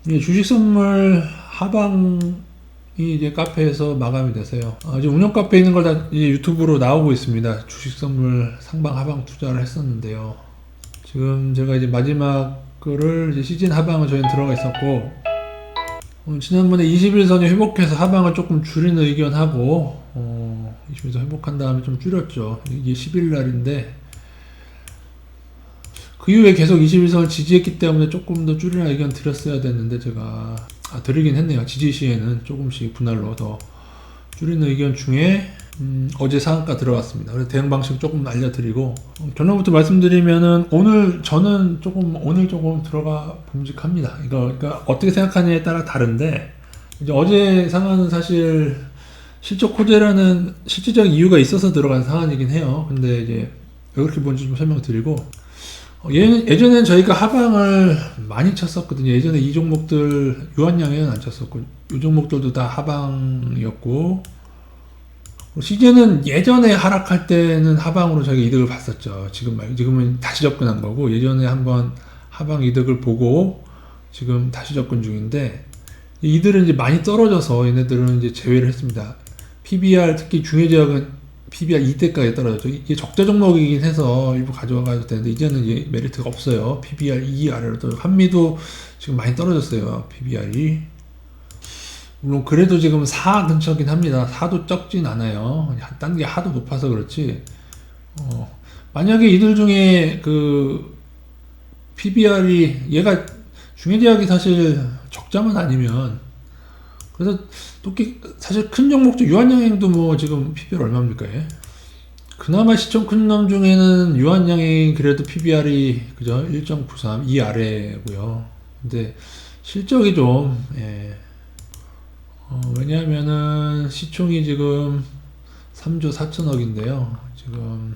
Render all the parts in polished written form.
이 주식 선물 하방이 이제 카페에서 마감이 됐어요. 지금 운영 카페에 있는 걸 다 이제 유튜브로 나오고 있습니다. 주식 선물 상방 하방 투자를 했었는데요. 지금 제가 이제 마지막 거를 이제 시즌 하방을 저희는 들어가 있었고, 지난번에 21선이 회복해서 하방을 조금 줄이는 의견하고, 21선 회복한 다음에 좀 줄였죠. 이게 10일 날인데, 그 이후에 계속 21선을 지지했기 때문에 조금 더 줄이는 의견 드렸어야 됐는데, 제가, 드리긴 했네요. 지지 시에는 조금씩 분할로 더 줄이는 의견 중에, 어제 상한가 들어갔습니다. 그래서 대응 방식 조금 알려드리고, 결론부터 말씀드리면은, 저는 오늘 조금 들어가 봄직합니다. 그러니까 어떻게 생각하느냐에 따라 다른데, 이제 어제 상한은 사실 실적 호재라는 실질적인 이유가 있어서 들어간 상한이긴 해요. 근데 이제 왜 그렇게 뭔지 좀 설명드리고, 예전엔 저희가 하방을 많이 쳤었거든요. 예전에 이 종목들 유한양에는 안 쳤었고, 이 종목들도 다 하방이었고, 시즌은 예전에 하락할 때는 하방으로 저희가 이득을 봤었죠. 지금은 다시 접근한 거고, 예전에 한번 하방 이득을 보고 지금 다시 접근 중인데, 이들은 이제 많이 떨어져서 얘네들은 이제 제외를 했습니다. PBR, 특히 중요제약은 PBR 2대까지 떨어졌죠. 이게 적자 종목이긴 해서 일부 가져가도 되는데, 이제는 이제 메리트가 없어요. PBR 2 아래로 떨어져. 한미도 지금 많이 떨어졌어요. PBR이. 물론 그래도 지금 4 근처긴 합니다. 4도 적진 않아요. 딴 게 하도 높아서 그렇지. 만약에 이들 중에 그 PBR이 얘가 중해제약이 사실 적자만 아니면, 그래서 사실 큰 종목 중 유한양행도 뭐 지금 PBR 얼마입니까? 얘? 그나마 시총 큰 놈 중에는 유한양행 그래도 PBR이 그죠? 1.93 이 아래고요. 근데 실적이 좀 왜냐하면은 시총이 지금 3조 4천억인데요. 지금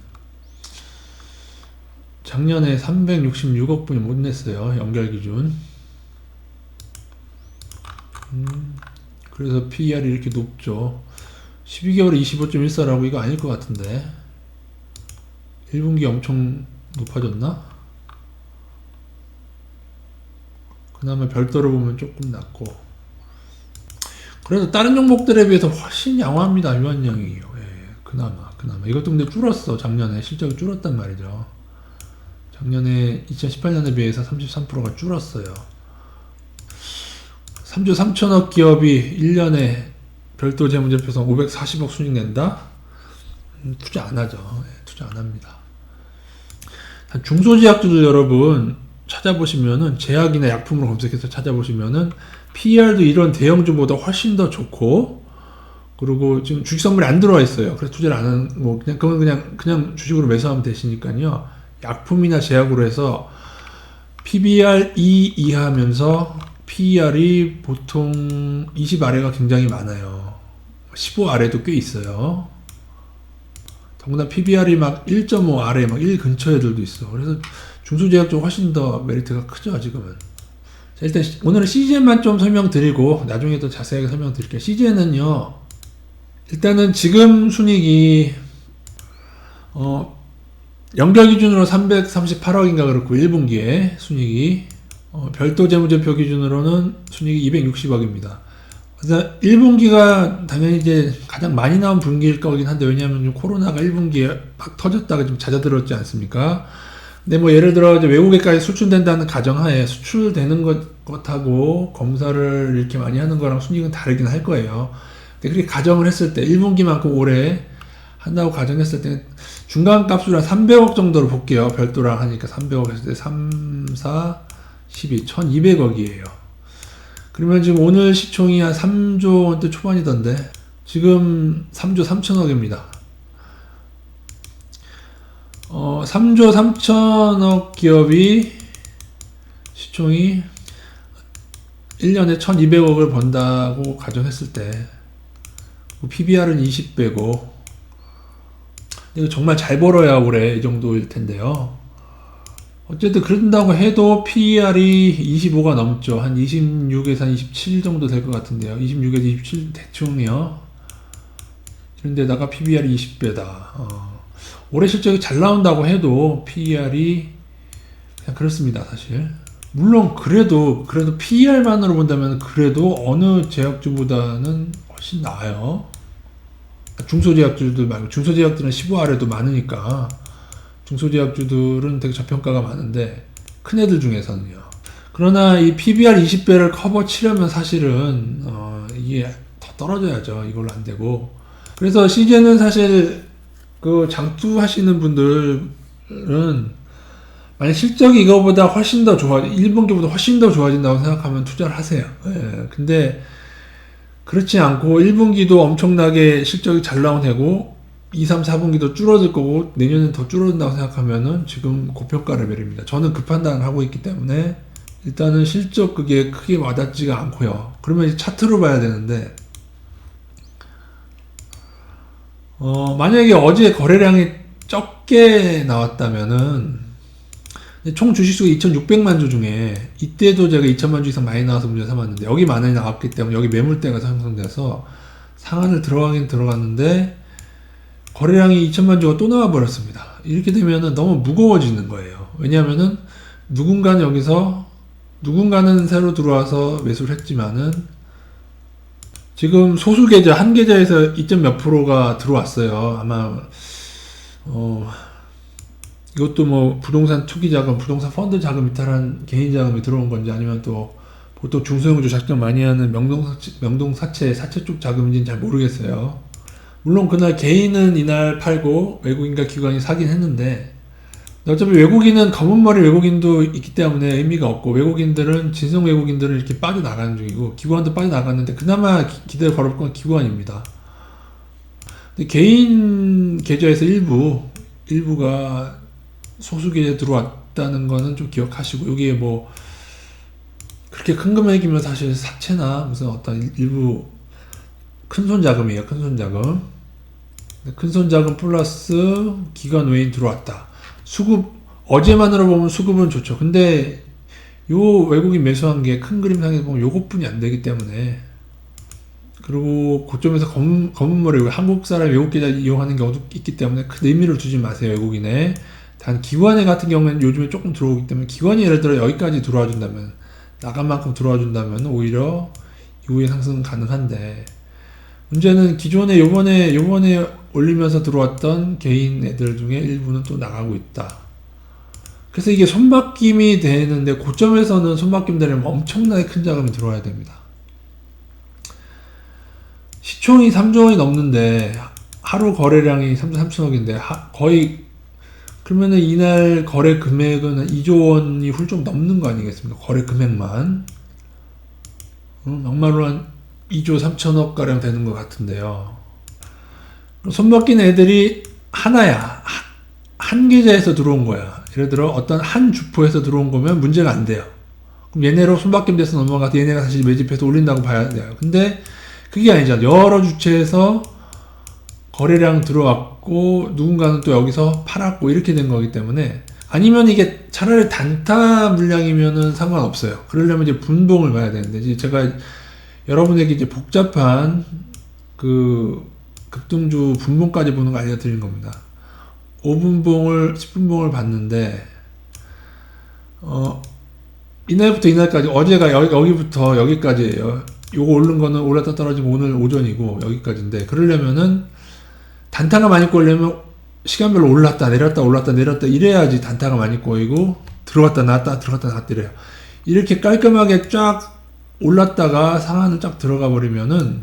작년에 366억 분이 못 냈어요. 연결 기준. 그래서 PER이 이렇게 높죠. 12개월에 25.14라고 이거 아닐 것 같은데. 1분기 엄청 높아졌나? 그나마 별도로 보면 조금 낮고. 그래도 다른 종목들에 비해서 훨씬 양호합니다. 유한양이. 그나마. 이것도 근데 줄었어. 작년에 실적이 줄었단 말이죠. 작년에 2018년에 비해서 33%가 줄었어요. 3조 3천억 기업이 1년에 별도 재무제표상 540억 순익 낸다? 투자 안 하죠. 투자 안 합니다. 중소제약주들 여러분 찾아보시면은, 제약이나 약품으로 검색해서 찾아보시면은 PER도 이런 대형주보다 훨씬 더 좋고, 그리고 지금 주식 선물이 안 들어와 있어요. 그래서 투자를 안 하는, 그냥 주식으로 매수하면 되시니까요. 약품이나 제약으로 해서 PBR 2 이하면서 PER이 보통 20 아래가 굉장히 많아요. 15 아래도 꽤 있어요. 더구나 PBR이 막 1.5 아래, 막 1 근처 애들도 있어. 그래서 중소제약 쪽 훨씬 더 메리트가 크죠, 지금은. 자, 일단 오늘은 CGN만 좀 설명드리고 나중에 더 자세하게 설명드릴게요. CGN은요, 일단은 지금 순익이 연결 기준으로 338억인가 그렇고, 1분기에 순익이 별도 재무제표 기준으로는 순익이 260억입니다. 그래서 1분기가 당연히 이제 가장 많이 나온 분기일 거긴 한데, 왜냐하면 좀 코로나가 1분기에 막 터졌다가 좀 잦아들었지 않습니까? 근데 뭐 예를 들어 이제 외국에까지 수출된다는 가정하에 수출되는 것하고 검사를 이렇게 많이 하는 거랑 순익은 다르긴 할 거예요. 근데 그렇게 가정을 했을 때 1분기만큼 오래 한다고 가정했을 때 중간 값으로 한 300억 정도로 볼게요. 별도랑 하니까 300억 했을 때 3, 4, 12, 1200억이에요. 그러면 지금 오늘 시총이 한 3조 원대 초반이던데, 지금 3조 3천억입니다. 3조 3천억 기업이 시총이 1년에 1200억을 번다고 가정했을 때, PBR은 20배고, 이거 정말 잘 벌어야 올해 이 정도일 텐데요. 어쨌든 그런다고 해도 PER이 25가 넘죠. 한 26에서 한 27 정도 될 것 같은데요. 26에서 27 대충이요. 그런데다가 PBR이 20배다. 올해 실적이 잘 나온다고 해도 PER이 그냥 그렇습니다, 사실. 물론 그래도 PER만으로 본다면 그래도 어느 제약주보다는 훨씬 나아요. 중소제약주들 말고, 중소제약들은 15 아래도 많으니까 중소제약주들은 되게 저평가가 많은데 큰 애들 중에서는요. 그러나 이 PBR 20배를 커버 치려면 사실은 이게 더 떨어져야죠. 이걸로 안 되고. 그래서 CJ는 사실 그 장투하시는 분들은 만약 실적이 이거보다 훨씬 더 1분기보다 훨씬 더 좋아진다고 생각하면 투자를 하세요. 예, 근데 그렇지 않고 1분기도 엄청나게 실적이 잘 나온 해고 2, 3, 4분기도 줄어들 거고 내년엔 더 줄어든다고 생각하면은 지금 고평가 레벨입니다. 저는 그 판단을 하고 있기 때문에 일단은 실적 그게 크게 와닿지가 않고요. 그러면 이제 차트로 봐야 되는데 만약에 어제 거래량이 적게 나왔다면은 총 주식수가 2,600만 주 중에 이때도 제가 2,000만 주 이상 많이 나와서 문제 삼았는데 여기 많이 나왔기 때문에 여기 매물대가 형성돼서 상한을 들어가긴 들어갔는데 거래량이 2,000만 주가 또 나와 버렸습니다. 이렇게 되면은 너무 무거워지는 거예요. 왜냐하면은 누군가는 새로 들어와서 매수를 했지만은 지금 소수 계좌 한 계좌에서 2점 몇 프로가 들어왔어요. 아마 이것도 뭐 부동산 투기 자금, 부동산 펀드 자금 이탈한 개인 자금이 들어온 건지 아니면 또 보통 중소형주 작정 많이 하는 명동사채 쪽 자금인지는 잘 모르겠어요. 물론 그날 개인은 이날 팔고 외국인과 기관이 사긴 했는데 어차피 외국인은 검은머리 외국인도 있기 때문에 의미가 없고 외국인들은 진성 외국인들은 이렇게 빠져나가는 중이고 기관도 빠져나갔는데 그나마 기대를 걸을 건 기관입니다. 근데 개인 계좌에서 일부가 소수 계좌에 들어왔다는 거는 좀 기억하시고 여기에 뭐 그렇게 큰 금액이면 사실 사채나 무슨 어떤 일부 큰손 자금이에요. 큰손 자금. 큰손 자금 플러스 기관 외인 들어왔다. 수급 어제만으로 보면 수급은 좋죠. 근데 요 외국인 매수한 게 큰 그림상에서 보면 요것뿐이 안 되기 때문에 그리고 고점에서 검은머리 한국 사람 외국 계좌 이용하는 경우도 있기 때문에 큰 의미를 두지 마세요. 외국인에. 단 기관에 같은 경우에는 요즘에 조금 들어오기 때문에 기관이 예를 들어 여기까지 들어와 준다면 나간 만큼 들어와 준다면 오히려 이후에 상승은 가능한데 문제는 기존에 요번에 올리면서 들어왔던 개인 애들 중에 일부는 또 나가고 있다. 그래서 이게 손바뀜이 되는데 고점에서는 손바뀜 되려면 엄청나게 큰 자금이 들어와야 됩니다. 시총이 3조 원이 넘는데 하루 거래량이 3천억인데 거의 그러면은 이날 거래 금액은 2조 원이 훌쩍 넘는 거 아니겠습니까? 거래 금액만 막말로 한 2조 3천억 가량 되는 것 같은데요. 손바뀐 애들이 하나야. 한 계좌에서 들어온 거야. 예를 들어 어떤 한 주포에서 들어온 거면 문제가 안 돼요. 그럼 얘네로 손바뀜 돼서 넘어가서 얘네가 다시 매집해서 올린다고 봐야 돼요. 근데 그게 아니죠. 여러 주체에서 거래량 들어왔고 누군가는 또 여기서 팔았고 이렇게 된 거기 때문에 아니면 이게 차라리 단타 물량이면은 상관없어요. 그러려면 이제 분봉을 봐야 되는데 이제 제가 여러분에게 이제 복잡한 그 급등주 분봉까지 보는 거 알려드린 겁니다. 5분봉을 10분봉을 봤는데 이날부터 이날까지 어제가 여기부터 여기까지예요. 요거 오른 거는 올랐다 떨어지면 오늘 오전이고 여기까지인데 그러려면은 단타가 많이 꼬이려면 시간별로 올랐다 내렸다 올랐다 내렸다 이래야지 단타가 많이 꼬이고 들어갔다 나왔다 들어갔다 나왔다 이래요. 이렇게 깔끔하게 쫙 올랐다가 상한을 쫙 들어가 버리면은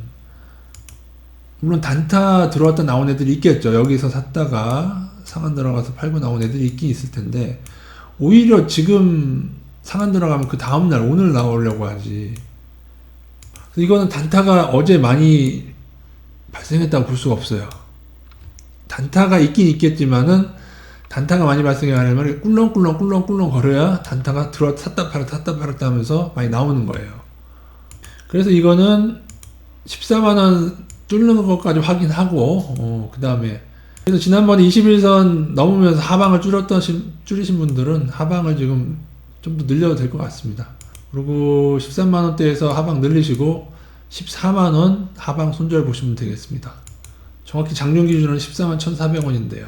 물론 단타 들어왔다 나온 애들이 있겠죠. 여기서 샀다가 상한 들어가서 팔고 나온 애들이 있긴 있을 텐데 오히려 지금 상한 들어가면 그 다음날 오늘 나오려고 하지. 이거는 단타가 어제 많이 발생했다고 볼 수가 없어요. 단타가 있긴 있겠지만은 단타가 많이 발생하려면 꿀렁꿀렁 걸어야 단타가 샀다 팔았다 하면서 많이 나오는 거예요. 그래서 이거는 14만원 뚫는 것까지 확인하고 그 다음에 그래서 지난번에 21선 넘으면서 하방을 줄이신 분들은 하방을 지금 좀 더 늘려도 될 것 같습니다. 그리고 13만원대에서 하방 늘리시고 14만원 하방 손절 보시면 되겠습니다. 정확히 장중 기준은 14만 1,400원인데요.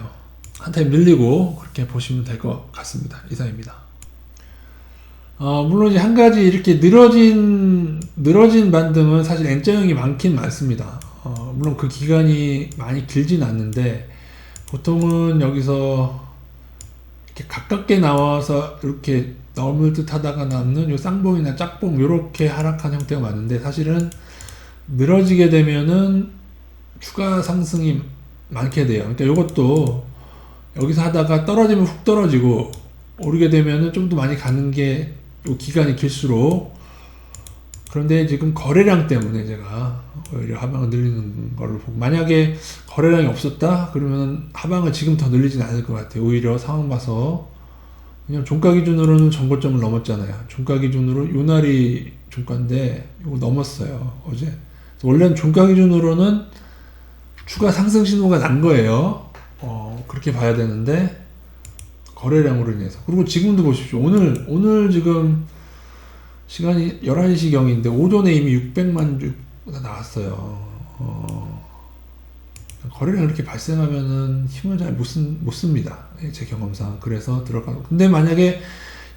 한 타임 늘리고 그렇게 보시면 될 것 같습니다. 이상입니다. 물론 이제 한 가지 이렇게 늘어진 반등은 사실 N자형이 많긴 많습니다. 물론 그 기간이 많이 길진 않는데, 보통은 여기서 이렇게 가깝게 나와서 이렇게 넘을 듯 하다가 남는 요 쌍봉이나 짝봉, 요렇게 하락한 형태가 많은데, 사실은 늘어지게 되면은 추가 상승이 많게 돼요. 그러니까 요것도 여기서 하다가 떨어지면 훅 떨어지고, 오르게 되면은 좀 더 많이 가는 게 요 기간이 길수록. 그런데 지금 거래량 때문에 제가 오히려 하방을 늘리는 걸로 보고, 만약에 거래량이 없었다 그러면 하방을 지금 더 늘리진 않을 것 같아요. 오히려 상황 봐서. 그냥 종가 기준으로는 전고점을 넘었잖아요. 종가 기준으로 요날이 종가인데 이거 넘었어요, 어제. 그래서 원래는 종가 기준으로는 추가 상승 신호가 난 거예요. 그렇게 봐야 되는데 거래량으로 인해서. 그리고 지금도 보십시오. 오늘 지금 시간이 11시경인데 오전에 이미 600만 주가 나왔어요. 거래량 이렇게 발생하면은 힘을 잘 못 씁니다. 제 경험상. 그래서 들어가고. 근데 만약에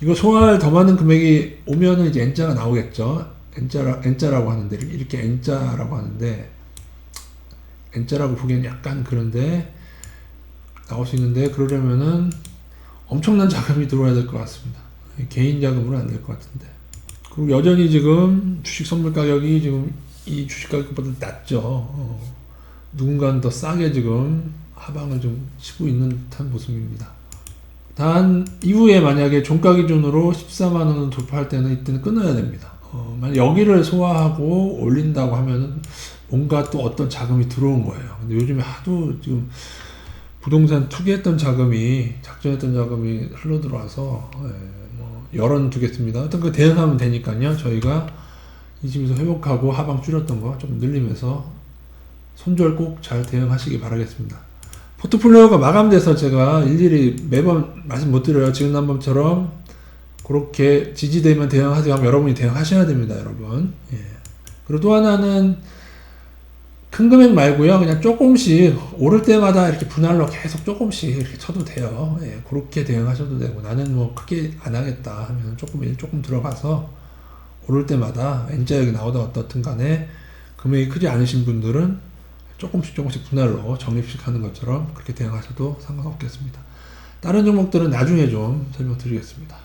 이거 소화할 더 많은 금액이 오면은 이제 N자가 나오겠죠. N자라고 하는데, 이렇게 N자라고 하는데, N자라고 보기엔 약간 그런데, 나올 수 있는데, 그러려면은 엄청난 자금이 들어와야 될 것 같습니다. 개인 자금으로는 안 될 것 같은데. 그리고 여전히 지금 주식 선물 가격이 지금 이 주식 가격보다 낮죠. 누군가는 더 싸게 지금 하방을 좀 치고 있는 듯한 모습입니다. 단 이후에 만약에 종가 기준으로 14만원을 돌파할 때는 이때는 끊어야 됩니다. 만약 여기를 소화하고 올린다고 하면은 뭔가 또 어떤 자금이 들어온 거예요. 근데 요즘에 하도 지금 부동산 투기했던 자금이, 작전했던 자금이 흘러 들어와서 열어두겠습니다. 어떤 거 대응하면 되니까요. 저희가 이 집에서 회복하고 하방 줄였던 거 좀 늘리면서 손절 꼭 잘 대응하시기 바라겠습니다. 포트폴리오가 마감돼서 제가 일일이 매번 말씀 못 드려요. 지금난번처럼 그렇게 지지되면 대응하세요 하면 여러분이 대응하셔야 됩니다, 여러분. 예. 그리고 또 하나는 큰 금액 말고요. 그냥 조금씩 오를 때마다 이렇게 분할로 계속 조금씩 이렇게 쳐도 돼요. 예. 그렇게 대응하셔도 되고, 나는 뭐 크게 안 하겠다 하면 조금 들어가서 오를 때마다 N자역이 나오다 어떻든 간에 금액이 크지 않으신 분들은 조금씩 분할로 적립식 하는 것처럼 그렇게 대응하셔도 상관없겠습니다. 다른 종목들은 나중에 좀 설명드리겠습니다.